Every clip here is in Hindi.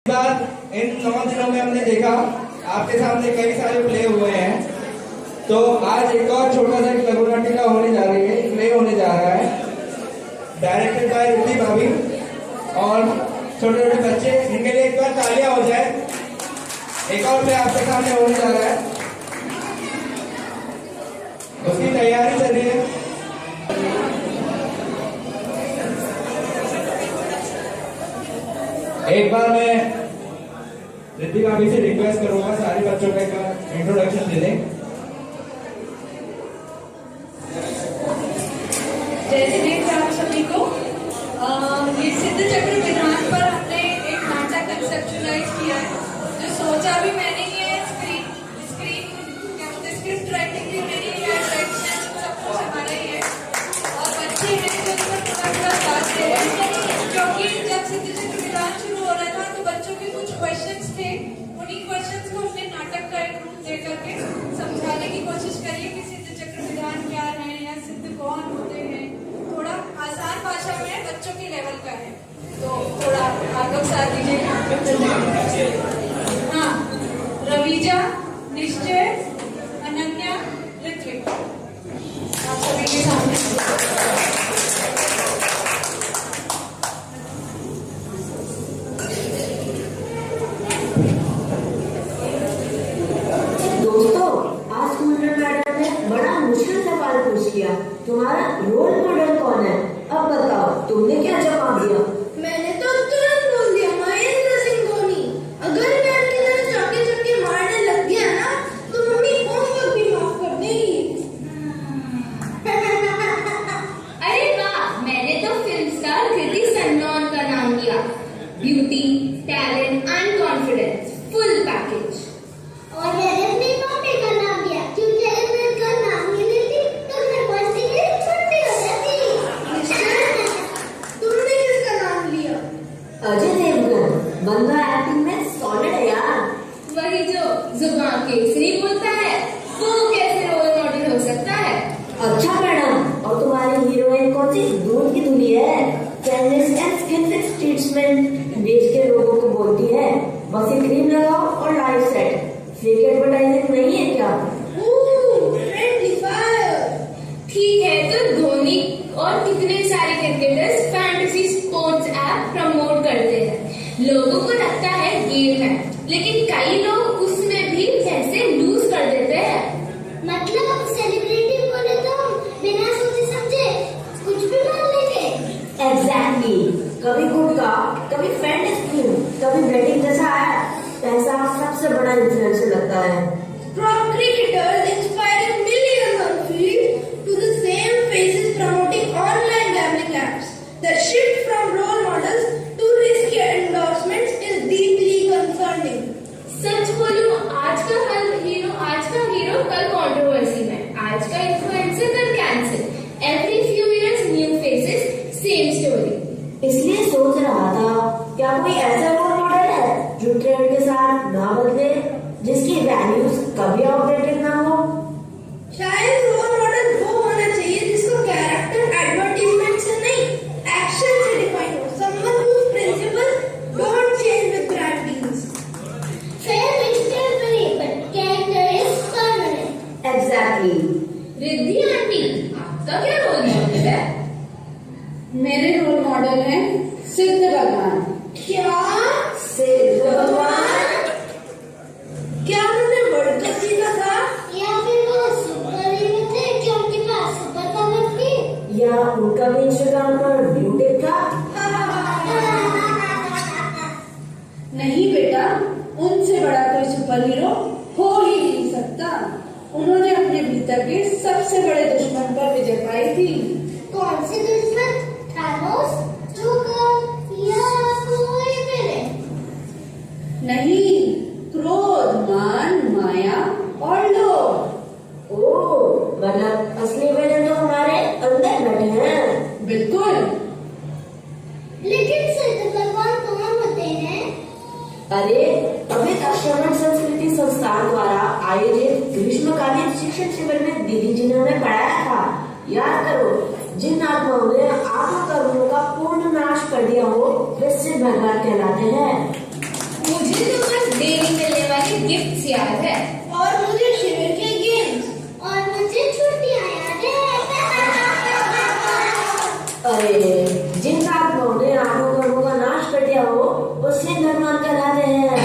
बार इन 9 दिनों में हमने देखा आपके सामने कई सारे प्ले हुए हैं, तो आज एक और छोटा सा लघु नाटिका होने जा रही है, प्ले होने जा रहा है, डायरेक्टेड बाय रिद्धि भाभी और छोटे छोटे बच्चे। इनके लिए एक बार तालियां हो जाए। एक और प्ले आपके सामने होने जा रहा है, उसकी तैयारी चल रही है। एक बार मैं रिद्धि भाभी से रिक्वेस्ट करूंगा सारे बच्चों का एक इंट्रोडक्शन दे दें। जैसे देख आप सभी को ये सिद्ध चक्र विधान पर हमने एक नाटक कंसेप्चुलाइज किया है, जो सोचा भी मैंने ही है। स्क्रिप्ट राइटिंग भी मेरी है, डायरेक्शन सब कुछ हमारा ही है, और बच्चे हैं जो इसमें थोड़ा साथ दे रहे हैं, क्योंकि जब सिद्ध चक्र विधान शुरू हो रहा था तो बच्चों के कुछ क्वेश्चंस थे। उन्हीं क्वेश्चंस को हमने नाटक का एक रूप दे करके समझाने की कोशिश करी कि सिद्ध चक्र विधान क्या है या सिद्ध कौन होते हैं। थोड़ा आसान भाषा में बच्चों के लेवल का है, तो थोड़ा आप लोग साथ दीजिए। हाँ, रवीजा, निश्चय, अनन्या, ऋत्विक, आप सभी के सामने। तुम्हारा रोल मॉडल कौन है? अब बताओ, तुमने क्या जवाब दिया? मैंने तो तुरंत बोल दिया महेंद्र सिंह धोनी। अगर मैं अपनी तरह चौके चौके मारने लग गया ना तो मम्मी होमवर्क भी माफ कर देगी। अरे वाह, मैंने तो फिल्म स्टार कृति सन्नौन का नाम लिया। Beauty, talent and confidence, full package. और मैंने अपनी मम्मी का नाम लिया, क्योंकि अगर मैं उनका नाम नहीं लेती तो मैं बस्ती की छुट्टी हो जाती। तुमने किसका नाम लिया? अजय देवगन। बंदा एक्टिंग में सॉलिड है यार। वही जो जुबान केसरी बोलता है, वो कैसे रोल मॉडल हो सकता है? अच्छा मैडम, और तुम्हारी हीरोइन कौन सी दूध की धुली है? कैनलेस एंड स्किन फिक्स ट्रीटमेंट बेच के लोगों को बोलती है बस ये क्रीम लगाओ और लाइफ सेट। फेक एडवर्टाइजिंग नहीं है क्या? Friendly fire. ठीक है, तो धोनी और कितने सारे cricketers fantasy sports app promote करते हैं। लोगों को लगता है गेम है, लेकिन कई लोग उसमें भी पैसे लूज कर देते हैं। मतलब सेलिब्रिटी बोले तो बिना सोचे समझे कुछ भी मान लेंगे। एग्जैक्टली। कभी गुटखा, कभी फैंटेसी, कभी बेटिंग जैसा है। पैसा सबसे बड़ा इन्फ्लुएंसर लगता है। From cricketers inspiring millions on field to the same faces promoting online gambling apps, the shift from role models to risky endorsements is deeply concerning. सच बोलूं, आज का हीरो कल कंट्रोवर्सी में, आज का इन्फ्लुएंसर कल cancel. Every few years new faces, same story. इसलिए सोच रहा था, क्या कोई ऐसा रोल मॉडल है जो ट्रेंड के साथ ना बदले, जिसकी वैल्यूज कभी आउटडेटेड ना हो? शायद रोल मॉडल वो होना चाहिए जिसको कैरेक्टर एडवर्टाइजमेंट से नहीं, एक्शन से डिफाइन हो। Someone whose principles don't change with brand deals. Fair mixture but character is permanent. Exactly. Riddhi aunty, आपका क्या रोल मॉडल है? मेरे रोल मॉडल हैं सिद्ध भगवान। क्या? सिद्ध भगवान? क्या उन्होंने वर्ल्ड कप जीता था? या फिर वो सुपर हीरो थे जो उनके पास सुपर पावर थी? या उनका भी इंस्टाग्राम पर ब्यूटी था? नहीं बेटा, उनसे बड़ा कोई सुपर हीरो हो ही नहीं सकता। उन्होंने अपने भीतर के सबसे बड़े दुश्मन पर विजय पाई थी। कौन से दुश्मन? थानोस, जोकर या कोई विलेन? नहीं, क्रोध, मान, माया और लोभ। ओह, मतलब असली विलेन तो हमारे अंदर बैठे हैं। बिल्कुल। लेकिन सिद्ध भगवान कौन होते हैं? अरे, अभी तक श्रवण संस्कृति संस्थान द्वारा आयोजित ग्रीष्मकालीन शिक्षण शिविर में दीदी जी ने हमें पढ़ाया था। याद करो, जिन आत्माओं ने आत्म कर्मों का पूर्ण नाश कर दिया हो, वे सिद्ध भगवान कहलाते हैं। डेली मिलने वाले गिफ्ट्स याद है। और मुझे शिविर के गेम्स और मुझे छुट्टियां याद है। अरे जिन रात ने आठों कर्मों का नाश कर दिया हो वो सिद्ध भगवान कहलाते हैं।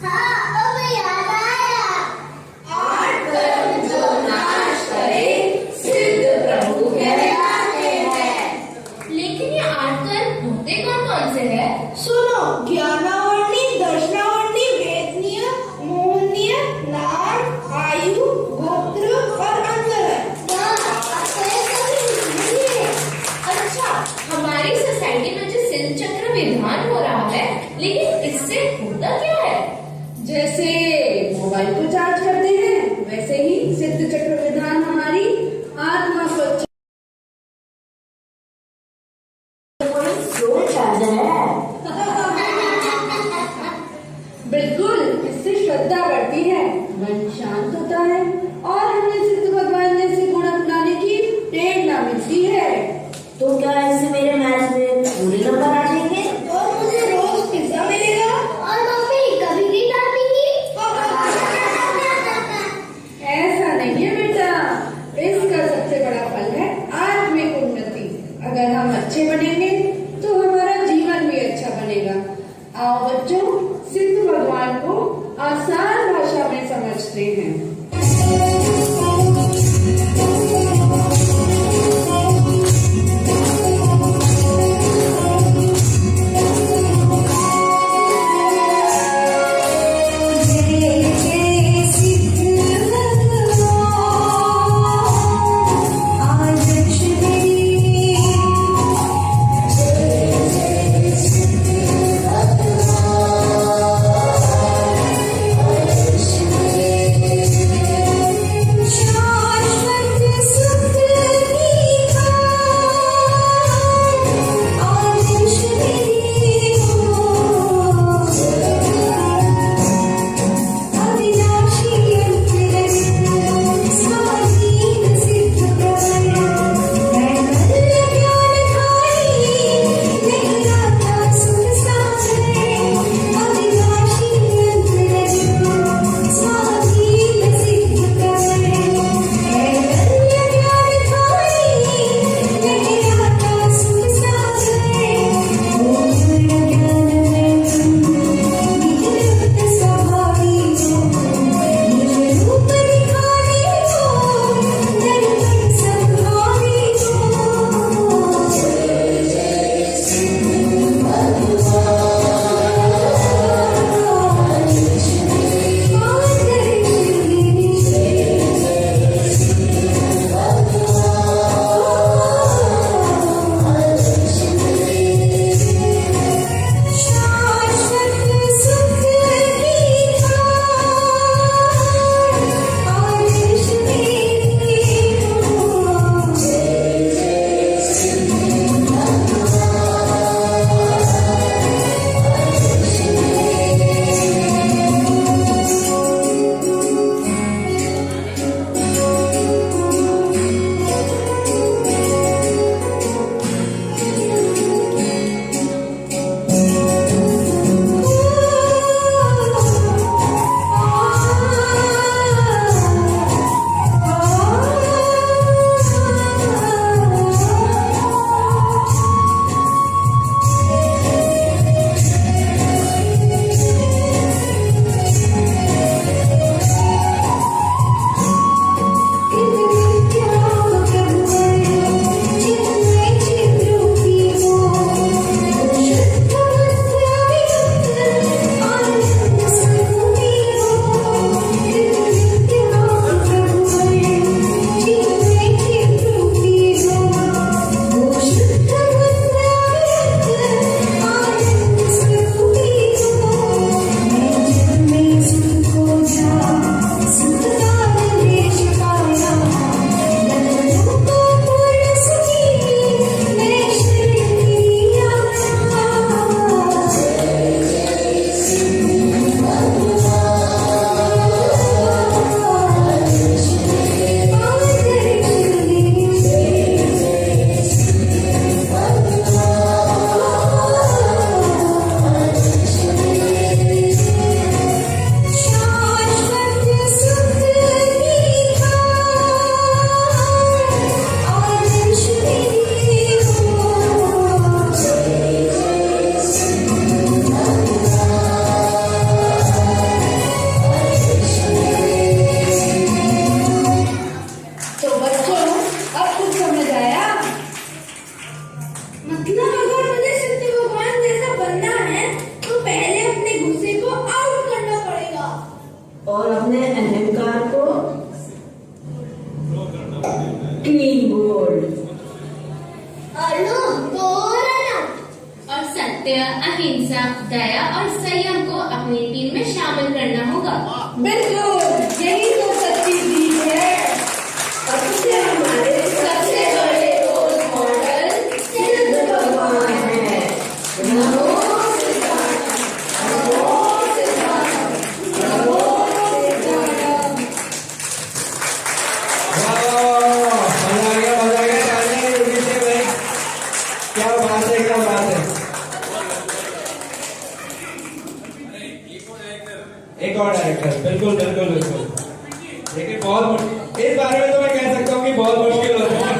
हाँ, अब याद आया। 8 कर्म जो नाश करे सिद्ध प्रभु कहलाते हैं। लेकिन ये 8 कर्म होते कौन से है? सुनो, ज्ञानावर्णी, दर्शनावर्णी, वेदनीय, मोहनीय, नाम, आयु, गोत्र और अंतर है। अच्छा, हमारी सोसाइटी में जो सिद्ध चक्र विधान हो रहा है, लेकिन इससे होता क्या है? जैसे मोबाइल को चार्ज करते हैं वैसे ही सिद्ध चक्र विधान हमारी आत्मा को सोल चार्जर है। बिल्कुल, इससे श्रद्धा बढ़ती है, मन शांत होता है और हमें सिद्ध भगवान जैसे गुण अपनाने की प्रेरणा मिलती है। तो क्या इससे मेरे मैथ्स में पूरे नंबर आ जाएंगे? और मुझे रोज पिज्जा मिलेगा और मम्मी कभी नहीं डांटेंगी। ऐसा नहीं है बेटा, इसका सबसे बड़ा फल है आत्मिक उन्नति। अगर हम अच्छे बनेंगे तो हमारा जीवन भी अच्छा बनेगा। आओ बच्चों, सिद्ध भगवान को आसान भाषा में समझते हैं। गोल्ड। और सत्य, अहिंसा, दया और संयम को अपनी टीम में शामिल करना होगा। बिल्कुल, यही तो सच्ची जीत है। अब से हमारे सबसे बड़े रोल मॉडल सिद्ध भगवान है। नमो सिद्धार्थ, नमो सिद्धार्थ, नमो सिद्धार्थ। मजा आ गया तालियां जल्दी से भाई। क्या बात है, क्या बात है। एक और डायरेक्टर, बिल्कुल बिल्कुल बिल्कुल। लेकिन बहुत इस बारे में तो मैं कह सकता हूँ कि बहुत मुश्किल होता है।